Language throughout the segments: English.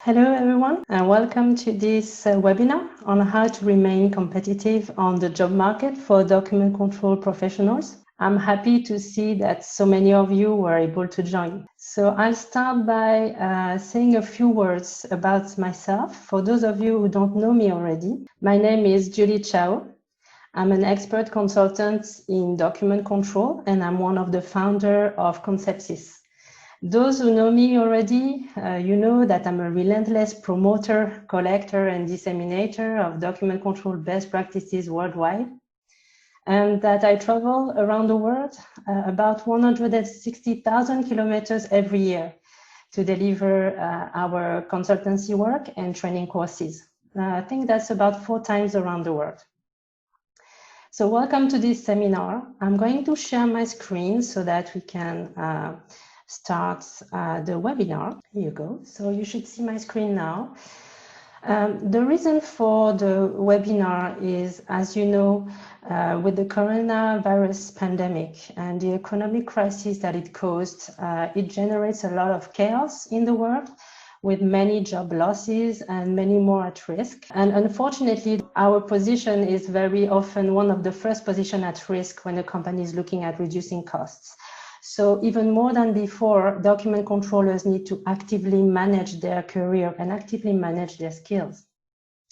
Hello everyone and welcome to this webinar on how to remain competitive on the job market for document control professionals. I'm happy to see that so many of you were able to join. So I'll start by saying a few words about myself. For those of you who don't know me already, my name is Julie Chao. I'm an expert consultant in document control and I'm one of the founders of Conceptsys. Those who know me already, you know that I'm a relentless promoter, collector, and disseminator of document control best practices worldwide, and that I travel around the world about 160,000 kilometers every year to deliver our consultancy work and training courses. I think that's about 4 times around the world. So welcome to this seminar. I'm going to share my screen so that we can start the webinar. Here you go. So you should see my screen now. The reason for the webinar is, as you know, with the coronavirus pandemic and the economic crisis that it caused, it generates a lot of chaos in the world, with many job losses and many more at risk. And unfortunately, our position is very often one of the first positions at risk when a company is looking at reducing costs. So even more than before, document controllers need to actively manage their career and actively manage their skills.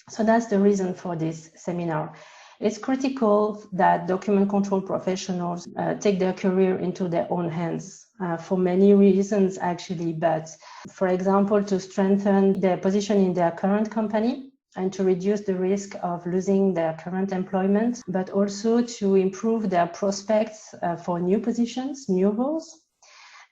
So that's the reason for this seminar. It's critical that document control professionals take their career into their own hands for many reasons, actually. But for example, to strengthen their position in their current company and to reduce the risk of losing their current employment, but also to improve their prospects for new positions, new roles.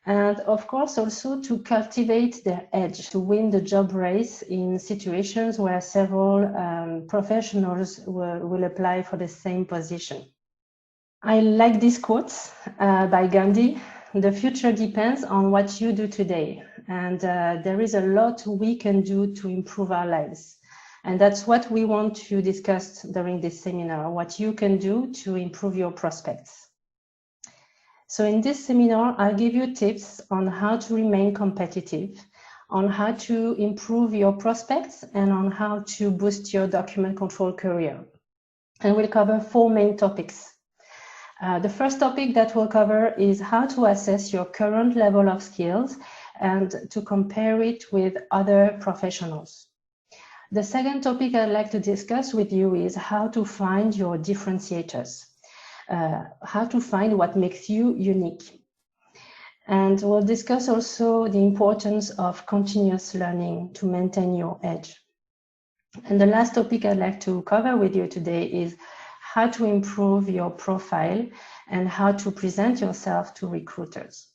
And of course, also to cultivate their edge, to win the job race in situations where several professionals will apply for the same position. I like this quote by Gandhi: "The future depends on what you do today." And there is a lot we can do to improve our lives. And that's what we want to discuss during this seminar, what you can do to improve your prospects. So in this seminar, I'll give you tips on how to remain competitive, on how to improve your prospects, and on how to boost your document control career. And we'll cover 4 main topics. The first topic that we'll cover is how to assess your current level of skills and to compare it with other professionals. The second topic I'd like to discuss with you is how to find your differentiators, how to find what makes you unique. And we'll discuss also the importance of continuous learning to maintain your edge. And the last topic I'd like to cover with you today is how to improve your profile and how to present yourself to recruiters.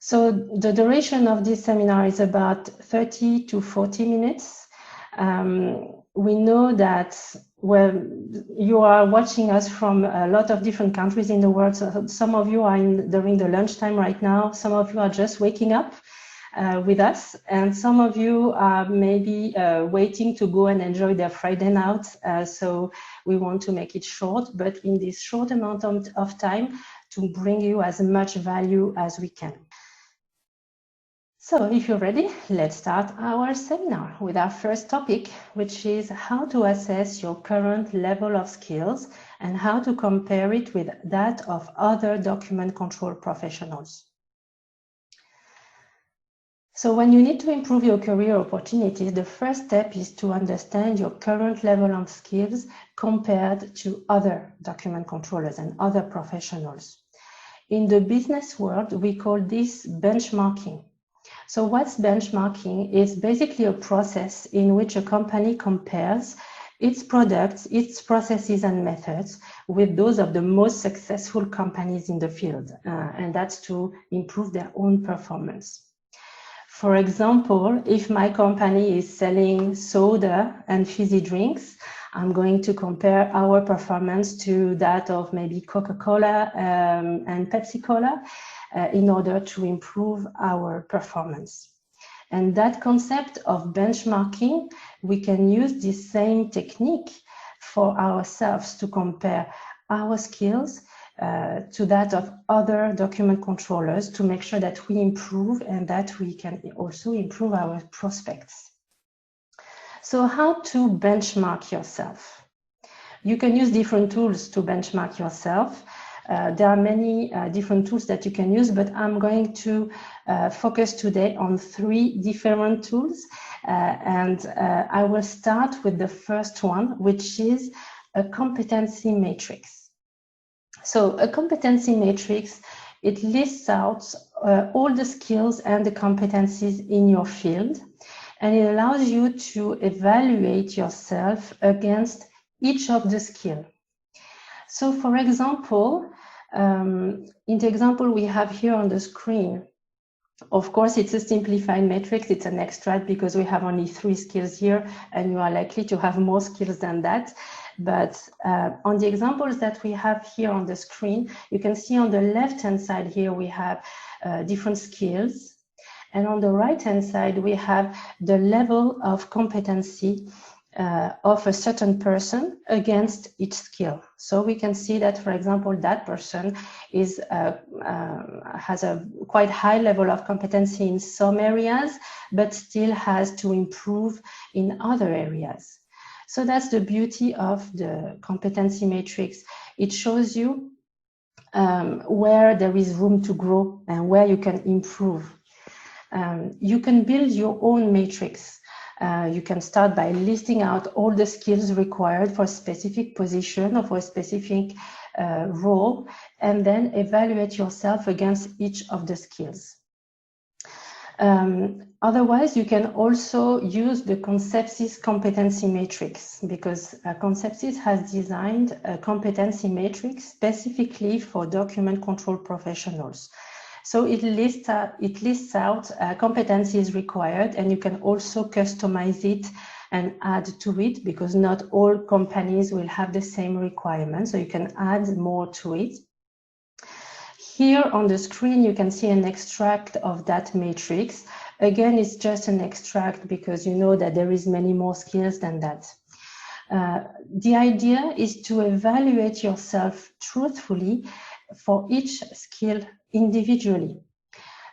So the duration of this seminar is about 30 to 40 minutes. We know that you are watching us from a lot of different countries in the world. So some of you are during the lunchtime right now. Some of you are just waking up with us. And some of you are maybe waiting to go and enjoy their Friday night. So we want to make it short, but in this short amount of time to bring you as much value as we can. So if you're ready, let's start our seminar with our first topic, which is how to assess your current level of skills and how to compare it with that of other document control professionals. So when you need to improve your career opportunities, the first step is to understand your current level of skills compared to other document controllers and other professionals. In the business world, we call this benchmarking. So what's benchmarking is basically a process in which a company compares its products, its processes and methods with those of the most successful companies in the field, and that's to improve their own performance. For example, if my company is selling soda and fizzy drinks, I'm going to compare our performance to that of maybe Coca-Cola and Pepsi-Cola in order to improve our performance. And that concept of benchmarking, we can use this same technique for ourselves to compare our skills to that of other document controllers to make sure that we improve and that we can also improve our prospects. So how to benchmark yourself? You can use different tools to benchmark yourself. There are many different tools that you can use, but I'm going to focus today on 3 different tools. I will start with the first one, which is a competency matrix. So a competency matrix, it lists out all the skills and the competencies in your field, and it allows you to evaluate yourself against each of the skills. So for example, in the example we have here on the screen, of course, it's a simplified matrix, it's an extract because we have only 3 skills here and you are likely to have more skills than that. But on the examples that we have here on the screen, you can see on the left-hand side here we have different skills. And on the right-hand side, we have the level of competency of a certain person against each skill. So we can see that, for example, that person is has a quite high level of competency in some areas, but still has to improve in other areas. So that's the beauty of the competency matrix. It shows you where there is room to grow and where you can improve. You can build your own matrix. You can start by listing out all the skills required for a specific position or for a specific role, and then evaluate yourself against each of the skills. Otherwise, you can also use the Concepsys competency matrix, because Concepsys has designed a competency matrix specifically for document control professionals. So it lists out competencies required, and you can also customize it and add to it, because not all companies will have the same requirements, so you can add more to it. Here on the screen, you can see an extract of that matrix. Again, it's just an extract because you know that there is many more skills than that. The idea is to evaluate yourself truthfully for each skill individually.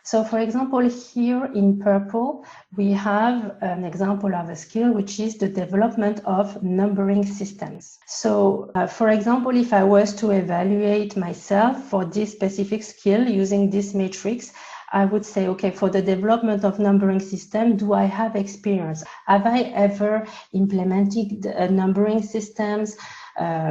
So for example, here in purple, we have an example of a skill, which is the development of numbering systems. So for example, if I was to evaluate myself for this specific skill using this matrix, I would say, okay, for the development of numbering system, do I have experience? Have I ever implemented numbering systems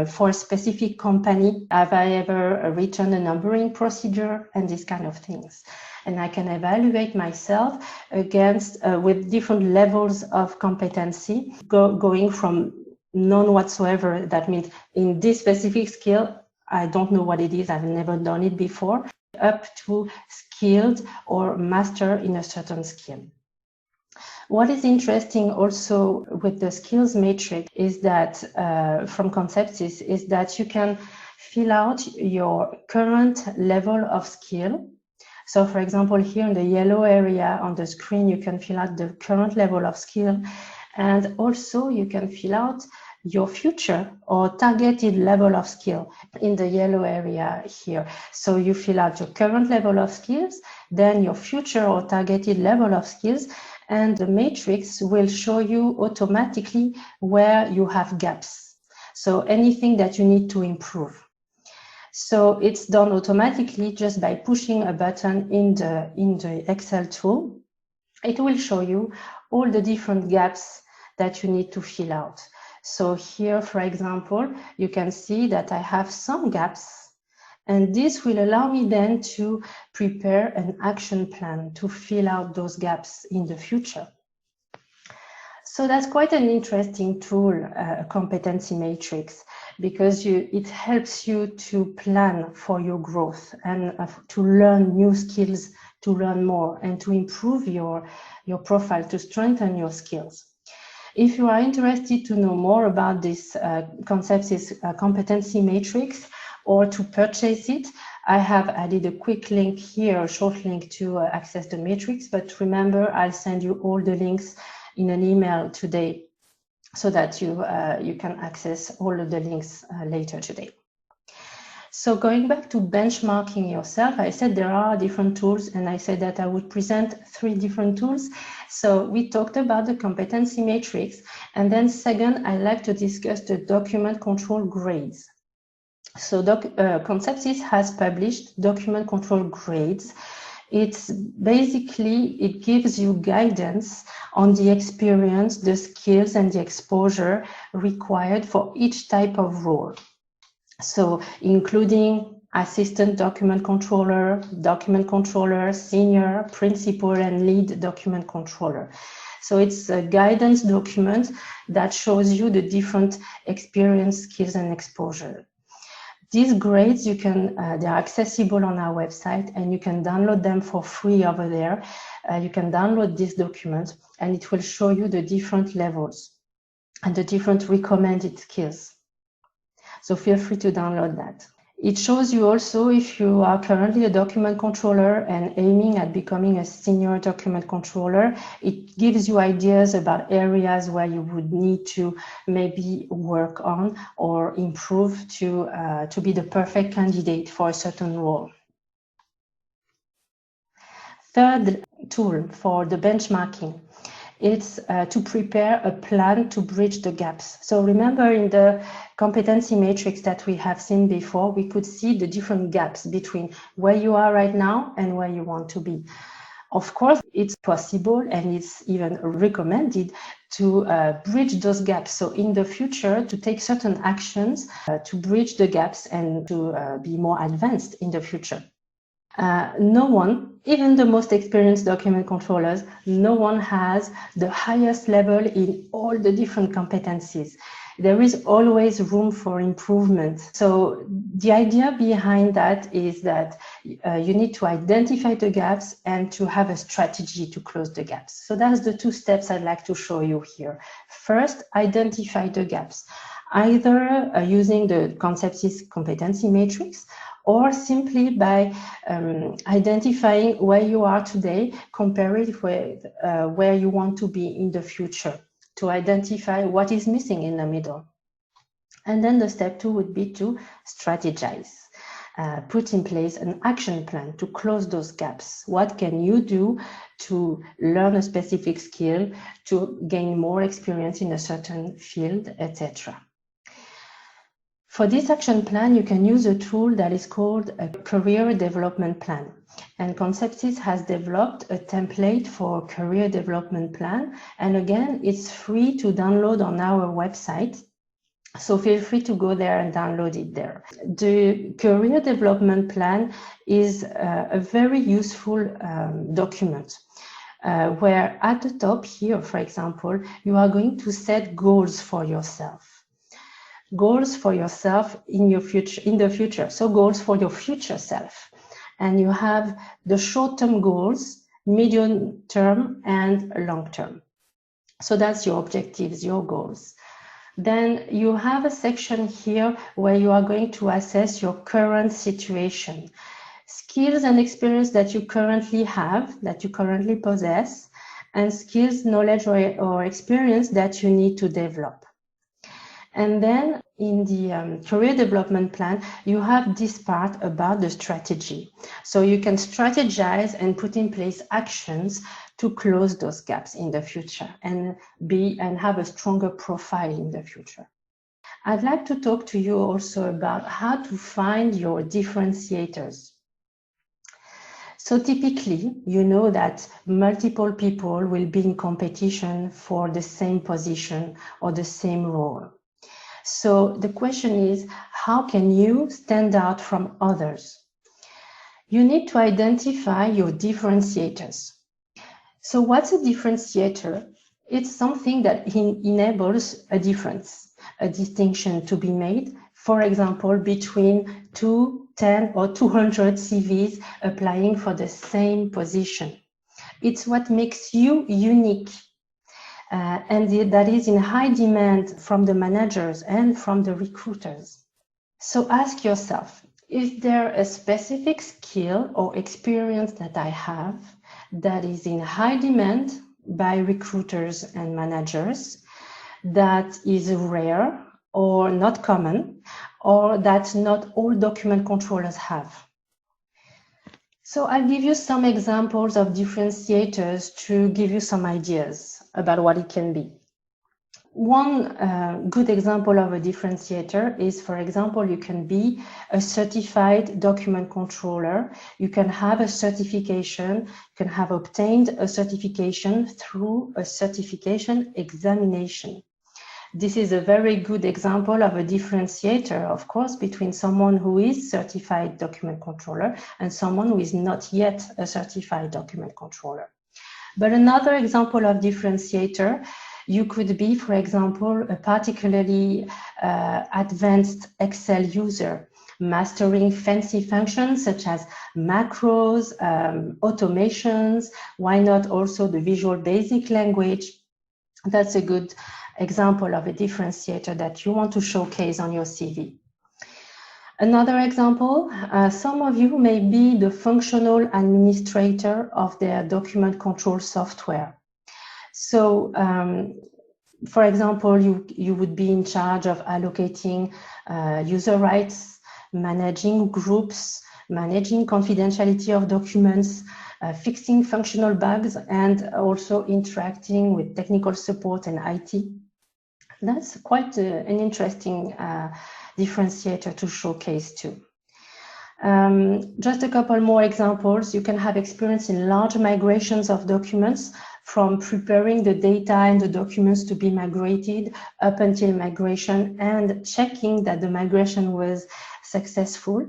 for a specific company? Have I ever written a numbering procedure and these kind of things? And I can evaluate myself against with different levels of competency, going from none whatsoever. That means in this specific skill, I don't know what it is, I've never done it before, up to skilled or master in a certain skill. What is interesting also with the skills matrix is that from Concepsys is that you can fill out your current level of skill. So for example, here in the yellow area on the screen, you can fill out the current level of skill, and also you can fill out your future or targeted level of skill in the yellow area here. So you fill out your current level of skills, then your future or targeted level of skills, and the matrix will show you automatically where you have gaps. So anything that you need to improve. So it's done automatically just by pushing a button in the Excel tool. It will show you all the different gaps that you need to fill out. So here, for example, you can see that I have some gaps, and this will allow me then to prepare an action plan to fill out those gaps in the future. So that's quite an interesting tool, a competency matrix, because it helps you to plan for your growth and to learn new skills, to learn more, and to improve your profile, to strengthen your skills. If you are interested to know more about this Concepsys competency matrix or to purchase it, I have added a quick link here, a short link to access the matrix. But remember, I'll send you all the links in an email today so that you can access all of the links later today. So going back to benchmarking yourself, I said there are different tools, and I said that I would present 3 different tools. So we talked about the competency matrix, and then second, I like to discuss the document control grades. So Conceptsys has published document control grades. It's basically, it gives you guidance on the experience, the skills, and the exposure required for each type of role. So including assistant document controller, senior, principal, and lead document controller. So it's a guidance document that shows you the different experience, skills, and exposure. These grades, they're accessible on our website, and you can download them for free over there. You can download this document, and it will show you the different levels and the different recommended skills. So feel free to download that. It shows you also if you are currently a document controller and aiming at becoming a senior document controller. It gives you ideas about areas where you would need to maybe work on or improve to be the perfect candidate for a certain role. Third tool for the benchmarking. It's to prepare a plan to bridge the gaps. So remember, in the competency matrix that we have seen before, we could see the different gaps between where you are right now and where you want to be. Of course, it's possible and it's even recommended to bridge those gaps. So in the future, to take certain actions to bridge the gaps and to be more advanced in the future. No one, even the most experienced document controllers, no one has the highest level in all the different competencies. There is always room for improvement. So the idea behind that is that you need to identify the gaps and to have a strategy to close the gaps. So that's the 2 steps I'd like to show you here. First, identify the gaps, either using the Conceptsys competency matrix, or simply by identifying where you are today, compare it with where you want to be in the future, to identify what is missing in the middle. And then the step 2 would be to strategize, put in place an action plan to close those gaps. What can you do to learn a specific skill, to gain more experience in a certain field, etc. For this action plan, you can use a tool that is called a career development plan. And Conceptsys has developed a template for a career development plan. And again, it's free to download on our website. So feel free to go there and download it there. The career development plan is a very useful document. Where at the top here, for example, you are going to set goals for yourself. Goals for yourself in the future. So goals for your future self. And you have the short-term goals, medium-term, and long-term. So that's your objectives, your goals. Then you have a section here where you are going to assess your current situation, skills and experience that you currently have, that you currently possess, and skills, knowledge, or experience that you need to develop. And then in the career development plan, you have this part about the strategy. So you can strategize and put in place actions to close those gaps in the future and have a stronger profile in the future. I'd like to talk to you also about how to find your differentiators. So typically, you know that multiple people will be in competition for the same position or the same role. So the question is, how can you stand out from others? You need to identify your differentiators. So what's a differentiator? It's something that enables a difference, a distinction to be made, for example, between 2, 10, or 200 CVs applying for the same position. It's what makes you unique. And that is in high demand from the managers and from the recruiters. So ask yourself, is there a specific skill or experience that I have that is in high demand by recruiters and managers, that is rare or not common, or that not all document controllers have. So I'll give you some examples of differentiators to give you some ideas about what it can be. One good example of a differentiator is, for example, you can be a certified document controller. You can have a certification, you can have obtained a certification through a certification examination. This is a very good example of a differentiator, of course, between someone who is certified document controller and someone who is not yet a certified document controller. But another example of differentiator, you could be, for example, a particularly advanced Excel user, mastering fancy functions such as macros, automations, why not also the Visual Basic language. That's a good example of a differentiator that you want to showcase on your CV. Another example, some of you may be the functional administrator of their document control software. So, for example, you would be in charge of allocating user rights, managing groups, managing confidentiality of documents, fixing functional bugs, and also interacting with technical support and IT. That's quite an interesting differentiator to showcase too. Just a couple more examples. You can have experience in large migrations of documents, from preparing the data and the documents to be migrated up until migration and checking that the migration was successful.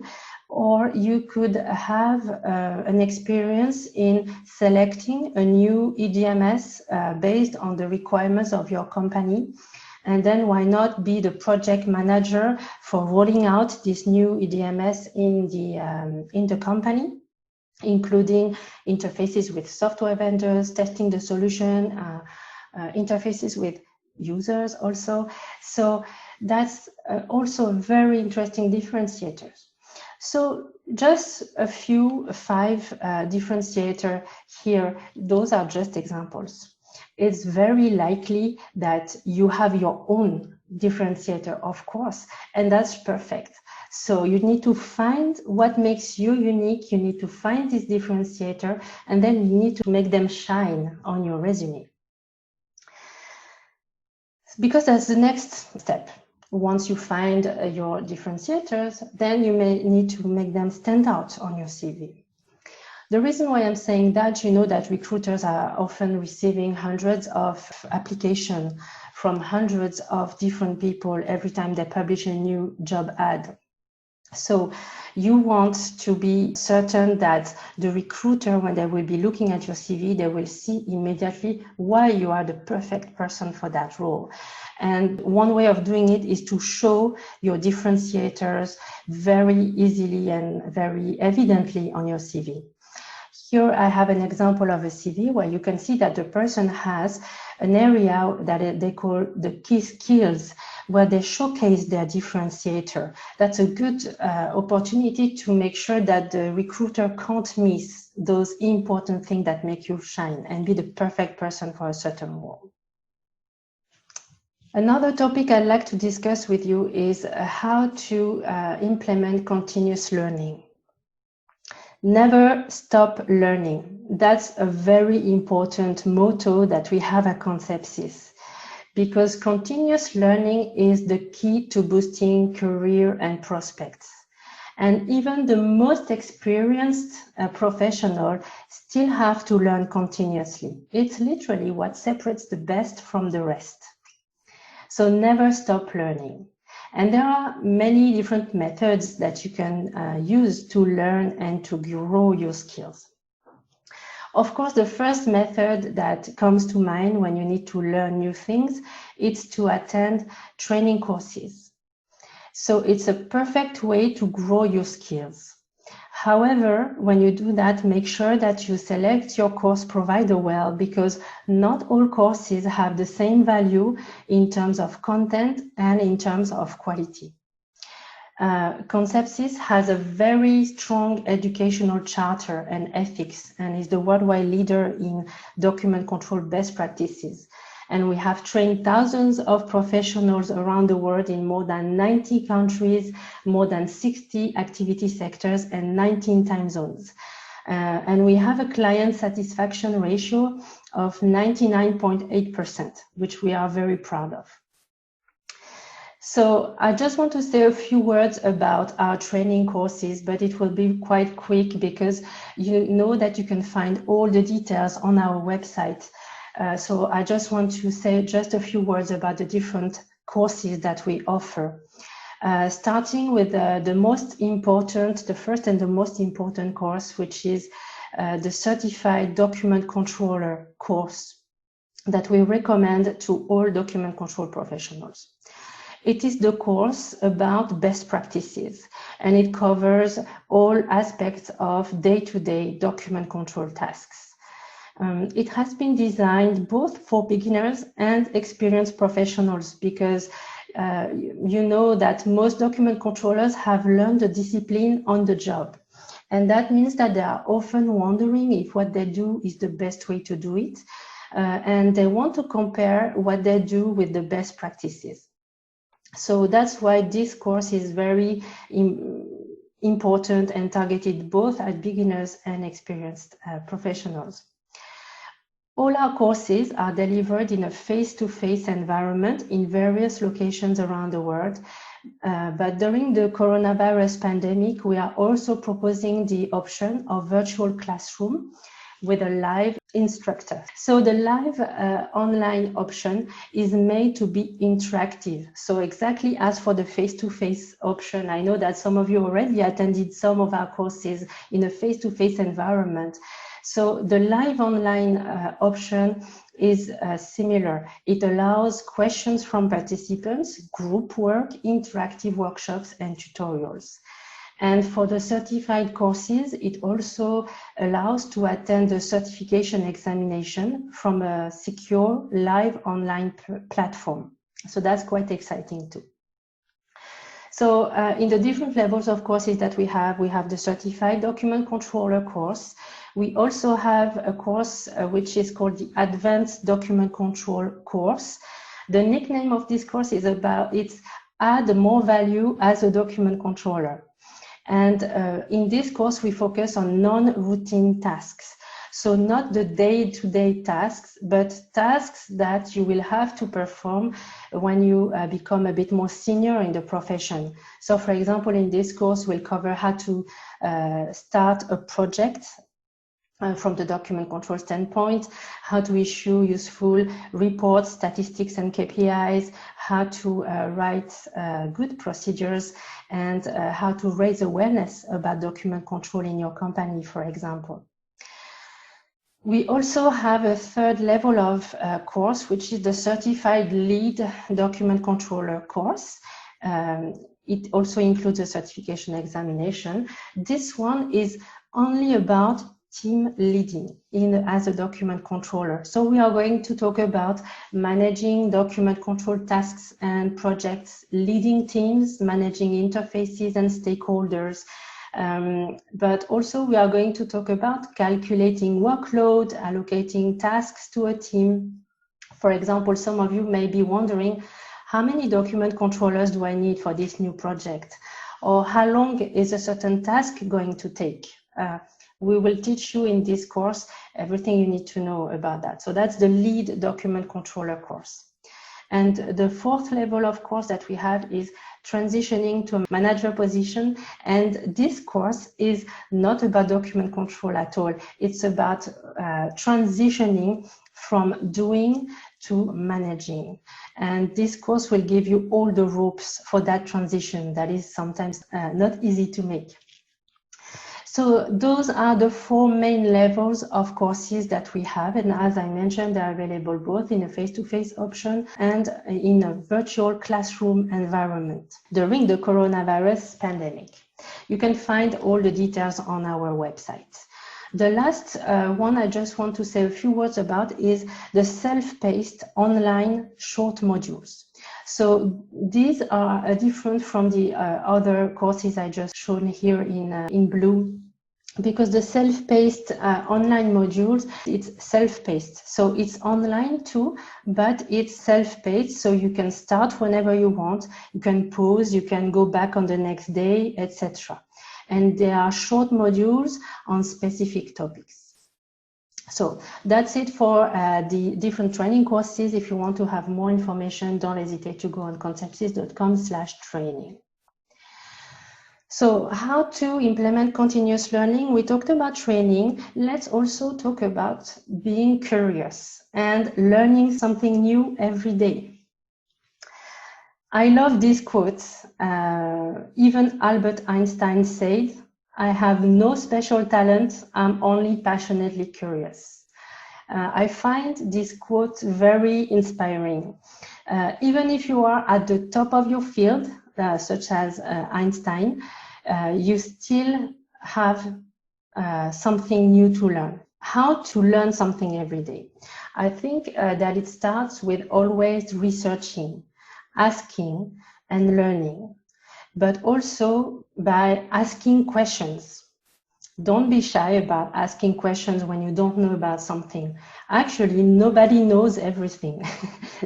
Or you could have an experience in selecting a new EDMS based on the requirements of your company. And then why not be the project manager for rolling out this new EDMS in the company, including interfaces with software vendors, testing the solution, interfaces with users also. So that's also very interesting differentiators. So just a few, 5 differentiators here. Those are just examples. It's very likely that you have your own differentiator, of course, and that's perfect. So you need to find what makes you unique. You need to find this differentiator, and then you need to make them shine on your resume. Because that's the next step. Once you find your differentiators, then you may need to make them stand out on your CV. The reason why I'm saying that, you know that recruiters are often receiving hundreds of applications from hundreds of different people every time they publish a new job ad. So you want to be certain that the recruiter, when they will be looking at your CV, they will see immediately why you are the perfect person for that role. And one way of doing it is to show your differentiators very easily and very evidently on your CV. Here I have an example of a CV where you can see that the person has an area that they call the key skills, where they showcase their differentiator. That's a good opportunity to make sure that the recruiter can't miss those important things that make you shine and be the perfect person for a certain role. Another topic I'd like to discuss with you is how to implement continuous learning. Never stop learning. That's a very important motto that we have at Concepsys, because continuous learning is the key to boosting career and prospects. And even the most experienced professional still have to learn continuously. It's literally what separates the best from the rest. So never stop learning. And there are many different methods that you can use to learn and to grow your skills. Of course, the first method that comes to mind when you need to learn new things is to attend training courses. So it's a perfect way to grow your skills. However, when you do that, make sure that you select your course provider well, because not all courses have the same value in terms of content and in terms of quality. Concepsys has a very strong educational charter and ethics, and is the worldwide leader in document control best practices. And we have trained thousands of professionals around the world in more than 90 countries, more than 60 activity sectors, and 19 time zones. And we have a client satisfaction ratio of 99.8%, which we are very proud of. So I just want to say a few words about our training courses, but it will be quite quick because you know that you can find all the details on our website. So I just want to say just a few words about the different courses that we offer. Starting with the most important, the first and the most important course, which is the Certified Document Controller course that we recommend to all document control professionals. It is the course about best practices, and it covers all aspects of day-to-day document control tasks. It has been designed both for beginners and experienced professionals because you know that most document controllers have learned the discipline on the job. And that means that they are often wondering if what they do is the best way to do it. And they want to compare what they do with the best practices. So that's why this course is very important and targeted both at beginners and experienced professionals. All our courses are delivered in a face-to-face environment in various locations around the world. But during the coronavirus pandemic, we are also proposing the option of virtual classroom with a live instructor. So the live online option is made to be interactive. So exactly as for the face-to-face option, I know that some of you already attended some of our courses in a face-to-face environment. So the live online option is similar. It allows questions from participants, group work, interactive workshops, and tutorials. And for the certified courses, it also allows to attend the certification examination from a secure live online platform. So that's quite exciting too. So in the different levels of courses that we have the Certified Document Controller course. We also have a course which is called the Advanced Document Control course. The nickname of this course is it's add more value as a document controller. And in this course, we focus on non-routine tasks. So not the day-to-day tasks, but tasks that you will have to perform when you become a bit more senior in the profession. So for example, in this course, we'll cover how to start a project from the document control standpoint, how to issue useful reports, statistics, and KPIs, how to write good procedures, and how to raise awareness about document control in your company, for example. We also have a third level of course, which is the Certified Lead Document Controller course. It also includes a certification examination. This one is only about team leading as a document controller. So we are going to talk about managing document control tasks and projects, leading teams, managing interfaces and stakeholders. But also we are going to talk about calculating workload, allocating tasks to a team. For example, some of you may be wondering, how many document controllers do I need for this new project? Or how long is a certain task going to take? We will teach you in this course everything you need to know about that. So that's the Lead Document Controller course. And the fourth level of course that we have is transitioning to a manager position. And this course is not about document control at all. It's about transitioning from doing to managing. And this course will give you all the ropes for that transition that is sometimes not easy to make. So those are the four main levels of courses that we have. And as I mentioned, they're available both in a face-to-face option and in a virtual classroom environment during the coronavirus pandemic. You can find all the details on our website. The last one I just want to say a few words about is the self-paced online short modules. So these are different from the other courses I just shown here in blue. because the self-paced online modules, it's self-paced. So it's online too, but it's self-paced. So you can start whenever you want. You can pause, you can go back on the next day, etc. And there are short modules on specific topics. So that's it for the different training courses. If you want to have more information, don't hesitate to go on conceptsys.com/training. So how to implement continuous learning? We talked about training. Let's also talk about being curious and learning something new every day. I love this quote. Even Albert Einstein said, "I have no special talent, I'm only passionately curious." I find this quote very inspiring. Even if you are at the top of your field, such as Einstein, you still have something new to learn. How to learn something every day? I think that it starts with always researching, asking, and learning, but also by asking questions. Don't be shy about asking questions when you don't know about something. Actually, nobody knows everything.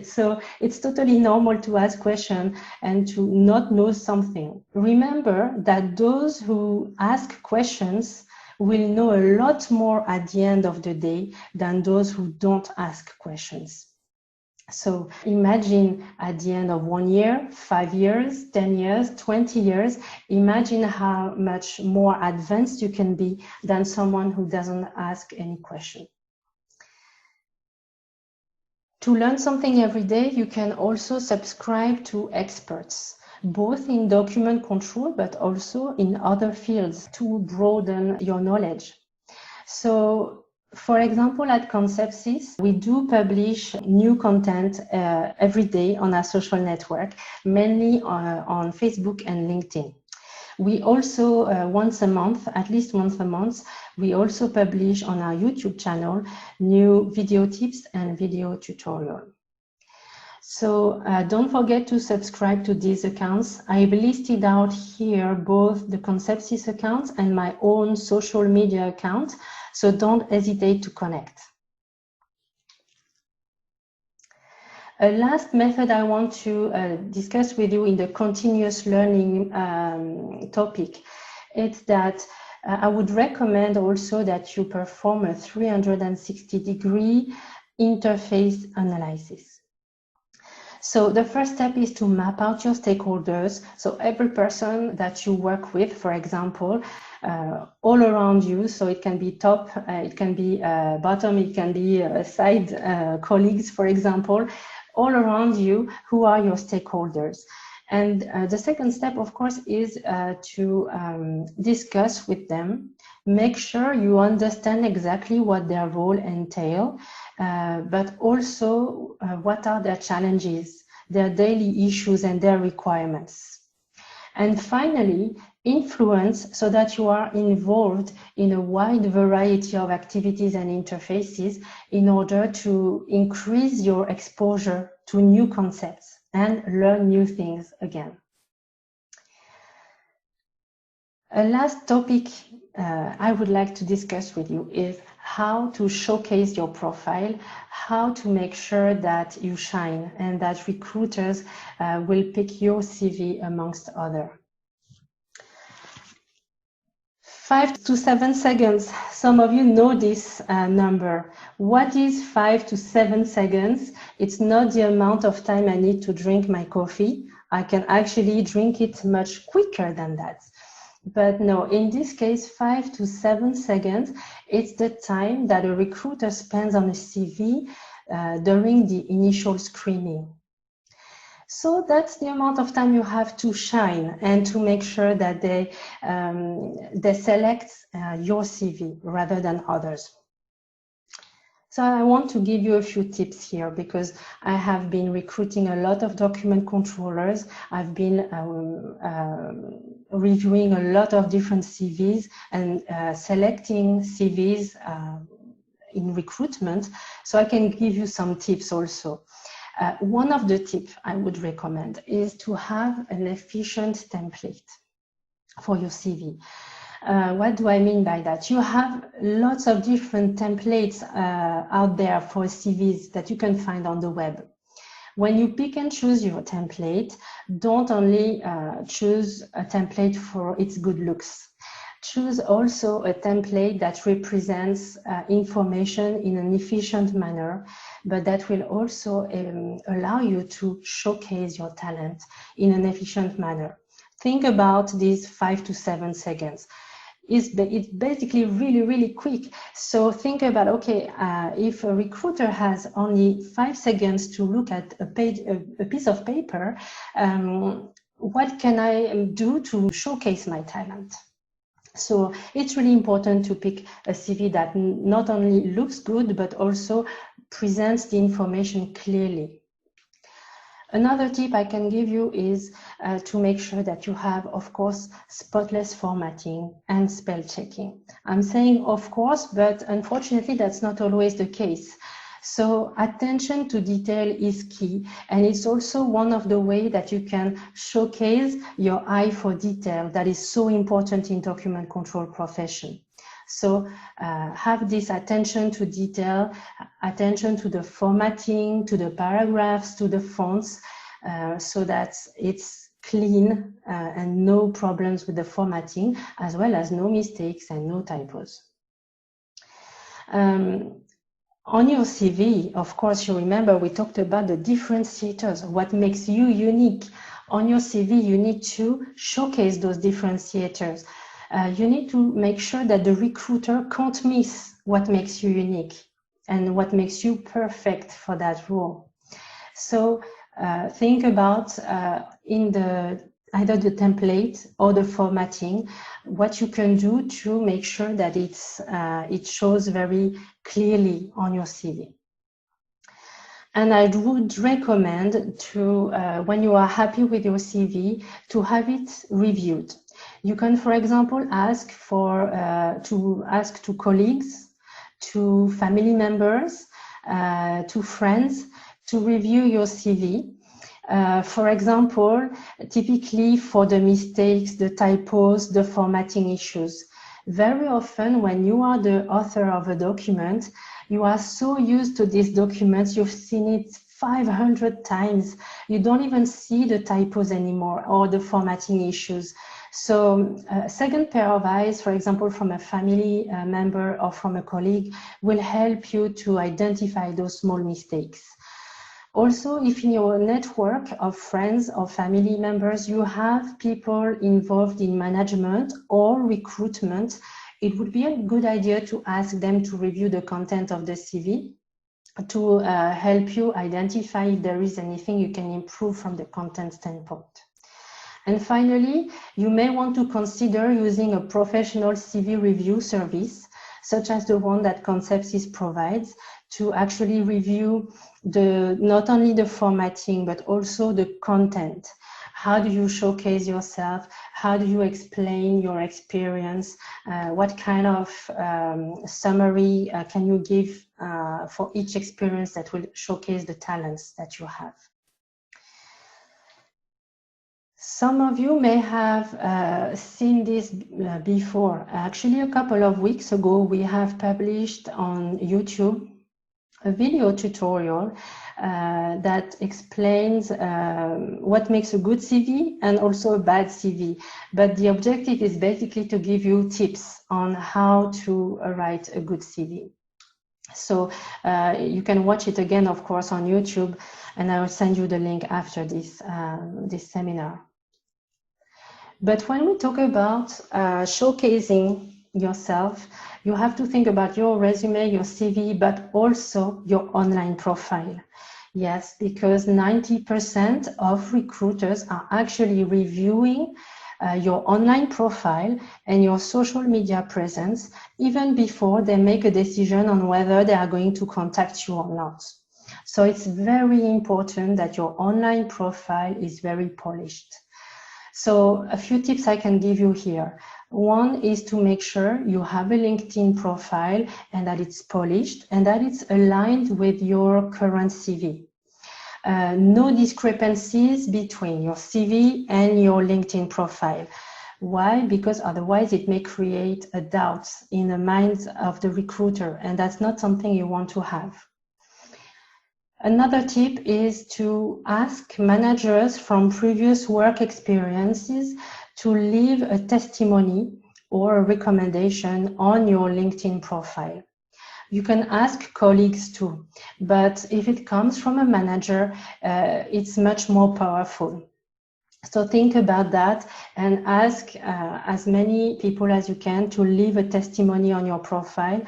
So it's totally normal to ask questions and to not know something. Remember that those who ask questions will know a lot more at the end of the day than those who don't ask questions. So imagine at the end of 1 year, 5 years, 10 years, 20 years, imagine how much more advanced you can be than someone who doesn't ask any question. To learn something every day, you can also subscribe to experts, both in document control, but also in other fields to broaden your knowledge. So, for example, at Conceptsys, we do publish new content every day on our social network, mainly on Facebook and LinkedIn. We also, once a month, at least once a month, we also publish on our YouTube channel new video tips and video tutorial. So don't forget to subscribe to these accounts. I've listed out here both the Conceptsys account and my own social media account, so don't hesitate to connect. A last method I want to discuss with you in the continuous learning topic is that I would recommend also that you perform a 360-degree interface analysis. So the first step is to map out your stakeholders. So every person that you work with, for example, all around you. So it can be top, it can be bottom, it can be side colleagues, for example, all around you. Who are your stakeholders? And the second step, of course, is to discuss with them. Make sure you understand exactly what their role entails, but also what are their challenges, their daily issues, and their requirements. And finally, influence so that you are involved in a wide variety of activities and interfaces in order to increase your exposure to new concepts and learn new things again. A last topic I would like to discuss with you is how to showcase your profile, how to make sure that you shine and that recruiters will pick your CV amongst others. 5 to 7 seconds. Some of you know this number. What is 5 to 7 seconds? It's not the amount of time I need to drink my coffee. I can actually drink it much quicker than that. But no, in this case, 5 to 7 seconds, it's the time that a recruiter spends on a CV during the initial screening. So that's the amount of time you have to shine and to make sure that they select your CV rather than others. So I want to give you a few tips here because I have been recruiting a lot of document controllers. I've been reviewing a lot of different CVs and selecting CVs in recruitment. So I can give you some tips also. One of the tips I would recommend is to have an efficient template for your CV. What do I mean by that? You have lots of different templates out there for CVs that you can find on the web. When you pick and choose your template, don't only choose a template for its good looks. Choose also a template that represents information in an efficient manner, but that will also allow you to showcase your talent in an efficient manner. Think about these 5 to 7 seconds. It's basically really quick. So think about, okay, if a recruiter has only 5 seconds to look at a piece of paper, what can I do to showcase my talent? So it's really important to pick a CV that not only looks good, but also presents the information clearly. Another tip I can give you is to make sure that you have, of course, spotless formatting and spell checking. I'm saying of course, but unfortunately that's not always the case. So attention to detail is key, and it's also one of the ways that you can showcase your eye for detail that is so important in document control profession. So have this attention to detail, attention to the formatting, to the paragraphs, to the fonts, so that it's clean and no problems with the formatting, as well as no mistakes and no typos. On your CV, of course, you remember we talked about the differentiators, what makes you unique. On your CV, you need to showcase those differentiators. You need to make sure that the recruiter can't miss what makes you unique and what makes you perfect for that role. So think about in either the template or the formatting, what you can do to make sure that it shows very clearly on your CV. And I would recommend to, when you are happy with your CV, to have it reviewed. You can, for example, ask to colleagues, to family members, to friends, to review your CV. For example, typically for the mistakes, the typos, the formatting issues. Very often when you are the author of a document, you are so used to these documents, you've seen it 500 times, you don't even see the typos anymore or the formatting issues. So a second pair of eyes, for example, from a family member or from a colleague, will help you to identify those small mistakes. Also, if in your network of friends or family members, you have people involved in management or recruitment, it would be a good idea to ask them to review the content of the CV to help you identify if there is anything you can improve from the content standpoint. And finally, you may want to consider using a professional CV review service, such as the one that Conceptsys provides, to actually review not only the formatting, but also the content. How do you showcase yourself? How do you explain your experience? What kind of summary can you give for each experience that will showcase the talents that you have? Some of you may have seen this before. Actually, a couple of weeks ago, we have published on YouTube a video tutorial that explains what makes a good CV and also a bad CV. But the objective is basically to give you tips on how to write a good CV. So you can watch it again, of course, on YouTube, and I will send you the link after this seminar. But when we talk about showcasing yourself, you have to think about your resume, your CV, but also your online profile. Yes, because 90% of recruiters are actually reviewing your online profile and your social media presence even before they make a decision on whether they are going to contact you or not. So it's very important that your online profile is very polished. So a few tips I can give you here. One is to make sure you have a LinkedIn profile and that it's polished and that it's aligned with your current CV. No discrepancies between your CV and your LinkedIn profile. Why? Because otherwise it may create a doubt in the minds of the recruiter, and that's not something you want to have. Another tip is to ask managers from previous work experiences to leave a testimony or a recommendation on your LinkedIn profile. You can ask colleagues too, but if it comes from a manager, it's much more powerful. So think about that and ask as many people as you can to leave a testimony on your profile.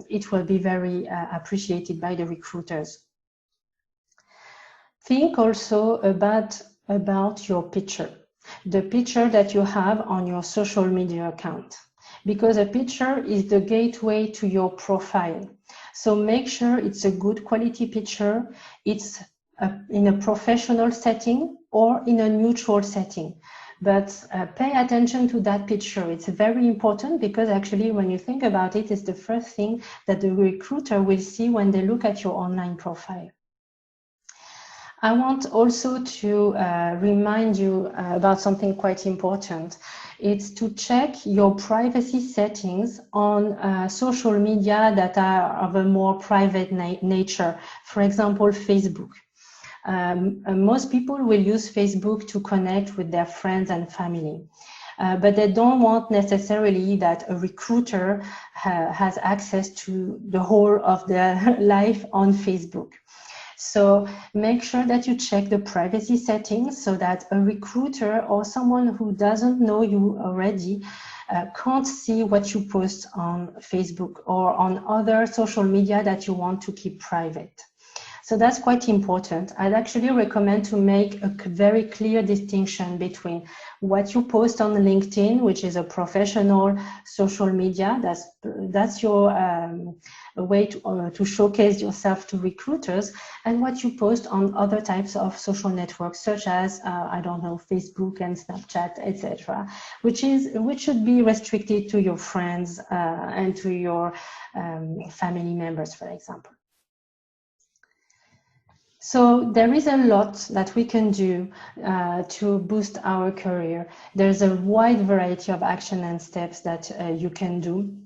It will be very appreciated by the recruiters. Think also about your picture, the picture that you have on your social media account, because a picture is the gateway to your profile. So make sure it's a good quality picture, it's in a professional setting or in a neutral setting. But pay attention to that picture. It's very important because actually when you think about it, it's the first thing that the recruiter will see when they look at your online profile. I want also to remind you about something quite important. It's to check your privacy settings on social media that are of a more private nature. For example, Facebook. Most people will use Facebook to connect with their friends and family, but they don't want necessarily that a recruiter has access to the whole of their life on Facebook. So make sure that you check the privacy settings so that a recruiter or someone who doesn't know you already can't see what you post on Facebook or on other social media that you want to keep private. So that's quite important. I'd actually recommend to make a very clear distinction between what you post on LinkedIn, which is a professional social media. That's your way to showcase yourself to recruiters, and what you post on other types of social networks, such as I don't know, Facebook and Snapchat, etc., which should be restricted to your friends and to your family members, for example. So there is a lot that we can do to boost our career. There's a wide variety of action and steps that you can do.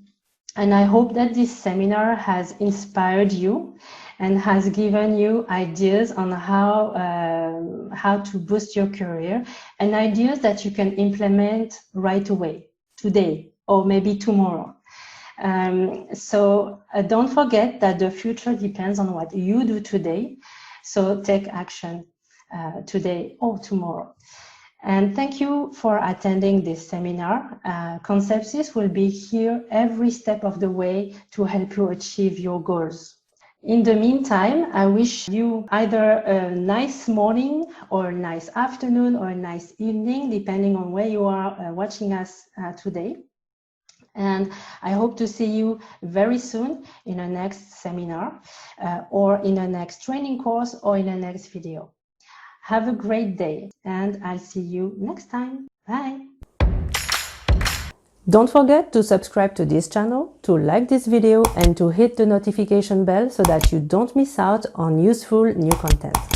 And I hope that this seminar has inspired you and has given you ideas on how to boost your career, and ideas that you can implement right away, today, or maybe tomorrow. So don't forget that the future depends on what you do today. So take action today or tomorrow. And thank you for attending this seminar. Conceptsys will be here every step of the way to help you achieve your goals. In the meantime, I wish you either a nice morning or a nice afternoon or a nice evening, depending on where you are watching us today. And I hope to see you very soon in a next seminar or in a next training course or in a next video. Have a great day, and I'll see you next time. Bye. Don't forget to subscribe to this channel, to like this video, and to hit the notification bell so that you don't miss out on useful new content.